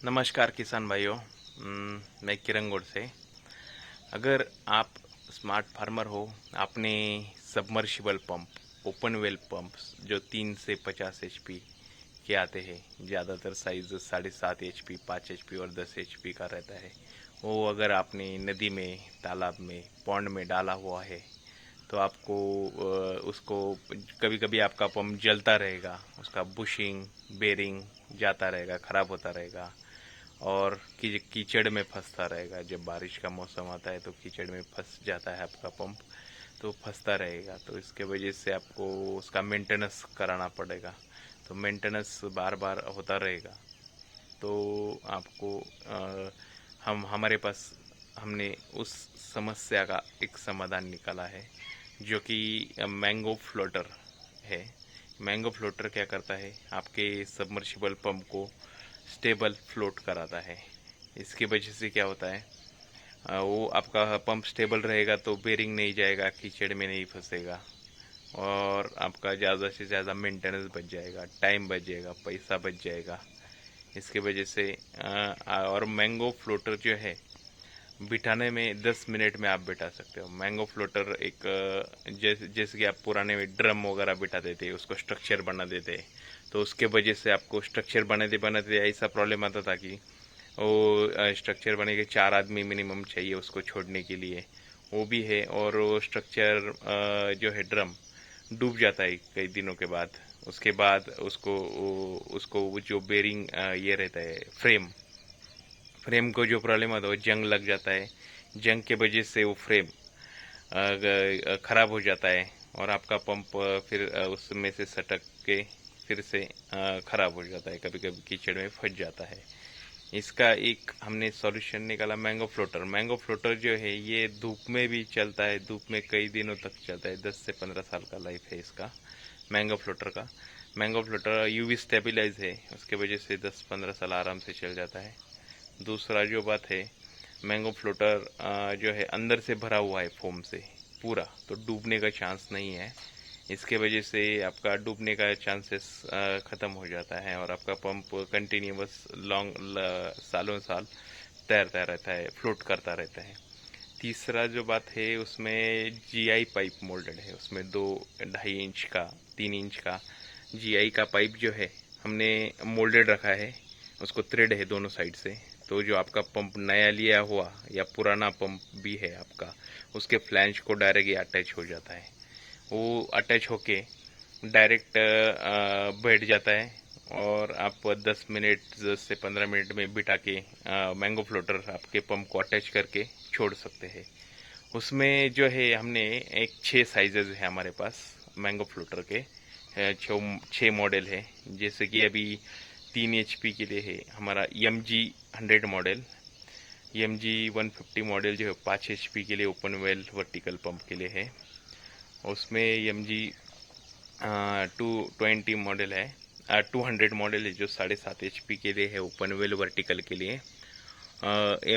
नमस्कार किसान भाइयों। मैं किरंगोड़ से। अगर आप स्मार्ट फार्मर हो, आपने submersible pump, open well pump जो 3 से 50 HP के आते हैं, ज़्यादातर साइज 7.5 HP, 5 HP और 10 HP का रहता है, वो अगर आपने नदी में, तालाब में, पौंड में डाला हुआ है तो आपको उसको कभी कभी आपका पंप जलता रहेगा, उसका बुशिंग बेरिंग जाता रहेगा, ख़राब होता रहेगा और कीचड़ में फंसता रहेगा। जब बारिश का मौसम आता है तो कीचड़ में फंस जाता है आपका पंप, तो फंसता रहेगा। तो इसके वजह से आपको उसका मेंटेनेंस कराना पड़ेगा। तो मेंटेनेंस बार बार होता रहेगा। तो आपको हमारे पास हमने उस समस्या का एक समाधान निकाला है, जो कि मैंगो फ्लोटर है। मैंगो फ्लोटर क्या करता है, आपके सबमर्सिबल पंप को स्टेबल फ्लोट कराता है। इसकी वजह से क्या होता है, वो आपका पंप स्टेबल रहेगा तो बेरिंग नहीं जाएगा, कीचड़ में नहीं फंसेगा और आपका ज़्यादा से ज़्यादा मेंटेनेंस बच जाएगा, टाइम बच जाएगा, पैसा बच जाएगा। इसके वजह से और मैंगो फ्लोटर जो है, बिठाने में 10 मिनट में आप बिठा सकते हो। मैंगो फ्लोटर एक जैसे कि आप पुराने में ड्रम वगैरह बिठा देते, उसको स्ट्रक्चर बना देते, तो उसके वजह से आपको स्ट्रक्चर बनाते बनाते ऐसा प्रॉब्लम आता था कि वो स्ट्रक्चर बने के 4 आदमी मिनिमम चाहिए उसको छोड़ने के लिए, वो भी है। और वो स्ट्रक्चर जो है ड्रम डूब जाता है कई दिनों के बाद। उसके बाद उसको वो जो बेरिंग ये रहता है, फ्रेम फ्रेम को जो प्रॉब्लम आता है, वो जंग लग जाता है। जंग के वजह से वो फ्रेम खराब हो जाता है और आपका पंप फिर उसमें से सटक के फिर से खराब हो जाता है, कभी कभी कीचड़ में फंस जाता है। इसका एक हमने सॉल्यूशन निकाला, मैंगो फ्लोटर। मैंगो फ्लोटर जो है ये धूप में भी चलता है, धूप में कई दिनों तक चलता है, 10 से 15 साल का लाइफ है इसका मैंगो फ्लोटर का। मैंगो फ्लोटर यूवी स्टेबलाइज है, उसके वजह से 10-15 साल आराम से चल जाता है। दूसरा जो बात है, मैंगो फ्लोटर जो है अंदर से भरा हुआ है फोम से पूरा, तो डूबने का चांस नहीं है। इसके वजह से आपका डूबने का चांसेस ख़त्म हो जाता है और आपका पंप कंटिन्यूस सालों साल तैरता रहता है, फ्लोट करता रहता है। तीसरा जो बात है, उसमें जीआई पाइप मोल्डेड है, उसमें 2-2.5 इंच का, 3 इंच का जीआई का पाइप जो है हमने मोल्डेड रखा है। उसको थ्रेड है दोनों साइड से, तो जो आपका पंप नया लिया हुआ या पुराना पंप भी है आपका, उसके फ्लैंज को डायरेक्ट अटैच हो जाता है। वो अटैच होके डायरेक्ट बैठ जाता है और आप 10 से 15 मिनट में बिठा के मैंगो फ्लोटर आपके पंप को अटैच करके छोड़ सकते हैं। उसमें जो है हमने एक 6 साइजेस है हमारे पास मैंगो फ्लोटर के, 6 मॉडल है। जैसे कि अभी 3 HP के लिए है हमारा MG 100 मॉडल, MG 150 मॉडल जो है 5 HP के लिए ओपन वेल वर्टिकल पंप के लिए है। उसमें MG 220 मॉडल है, 200 मॉडल है जो 7.5 HP के लिए है, ओपन वेल वर्टिकल के लिए।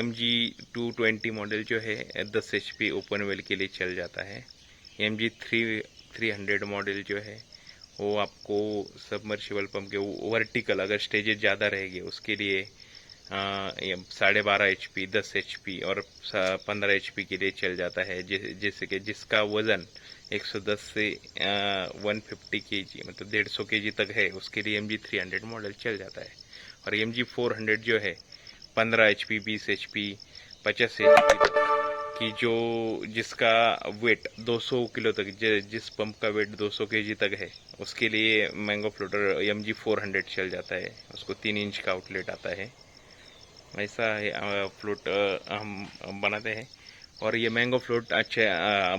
MG 220 मॉडल जो है 10 HP ओपन वेल के लिए चल जाता है। MG 300 मॉडल जो है वो आपको सबमर्सिबल पंप के वर्टिकल अगर स्टेजेस ज़्यादा रहेंगे उसके लिए 12.5 HP, 10 HP और 15 HP के लिए चल जाता है। जैसे कि जिसका वजन 110 से 150 kg, मतलब 150 kg तक है, उसके लिए MG 300 मॉडल चल जाता है। और MG 400 जो है 15 HP, 20 HP, 50 HP तक कि जो जिसका वेट 200 किलो तक, जिस पंप का वेट 200 kg तक है, उसके लिए मैंगो फ्लोटर MG 400 चल जाता है। उसको 3 इंच का आउटलेट आता है। ऐसा है फ्लोट हम बनाते हैं। और ये मैंगो फ्लोट अच्छे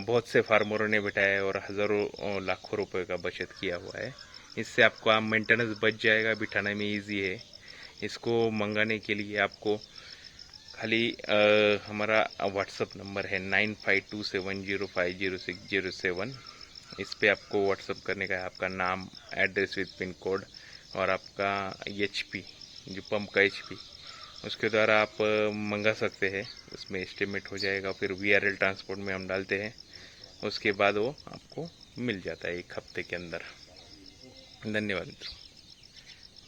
बहुत से फार्मरों ने बिठाया है और हज़ारों लाखों रुपए का बचत किया हुआ है। इससे आपको मेंटेनेंस बच जाएगा, बिठाने में इजी है। इसको मंगाने के लिए आपको खाली हमारा व्हाट्सअप नंबर है 9527050607। इस पे आपको व्हाट्सअप करने का है, आपका नाम, एड्रेस विद पिन कोड और आपका HP, जो पंप का HP, उसके द्वारा आप मंगा सकते हैं। उसमें एस्टिमेट हो जाएगा, फिर VRL ट्रांसपोर्ट में हम डालते हैं, उसके बाद वो आपको मिल जाता है 1 हफ्ते के अंदर। धन्यवाद मित्रों।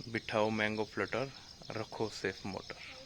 बिठाओ मैंगो फ्लटर रखो सेफ मोटर।